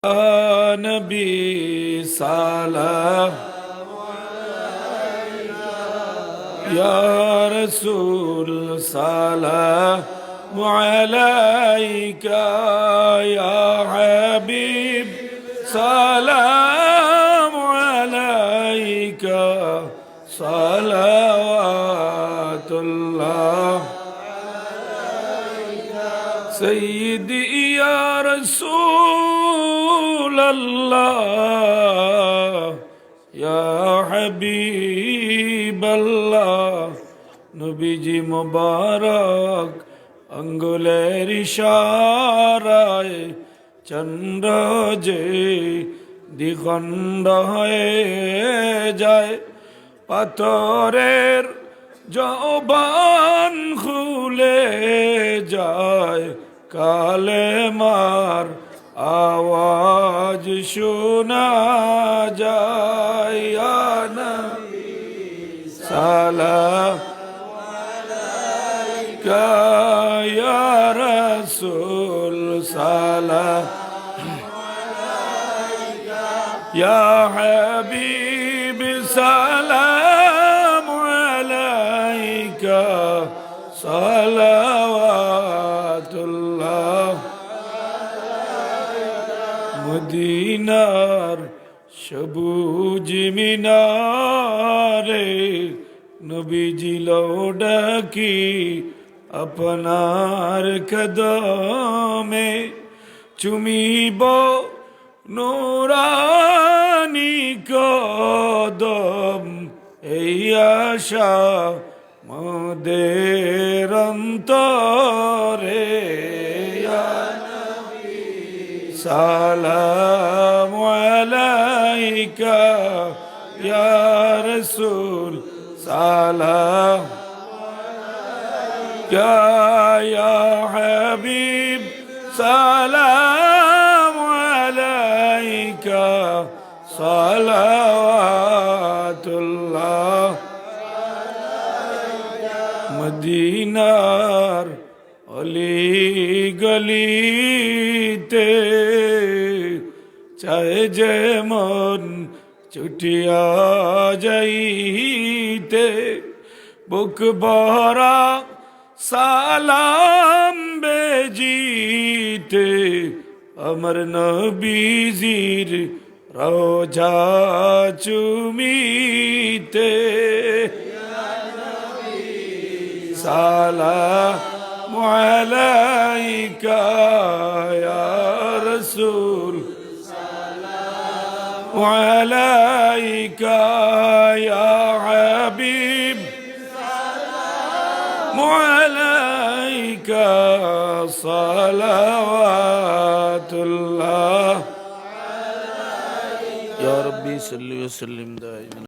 نبي سلام يا رسول سلام عليك يا حبيب سلام عليك صلوات الله سيدي يا رسول الله يا حبيب الله نبيجي مبارك আঙ্গুলের ইশারায় চন্দ্র যে দ্বিখণ্ড হয়ে যায় পাথরের জবান খুলে যায় কালেমার আওয়াজ শোনা যায় ইয়া নবী সালাম يا رسول سلام يا حبيب سلام عليك صلوات الله মদিনার সবুজ মিনারে নবীজি লৌডাকি আপনার কদমে চুমিব নুরানি কদম এই আশা মোদের অন্তরে ইয়া নবী সালাম আলাইকা ইয়া রাসূল সালাম يا حبيب سلام عليك صلوات الله মদিনার অলি গলিতে চায় যেমন ছুটিয়া যাইতে বুক ভরা সালাম বেজিতে আমার নবীজির রোজা চুমিতে সালাম আলাইকা ইয়া রাসূল সালাম আলাইকা ইয়া হাবিব عليك صلوات الله يا ربي صل وسلم دائما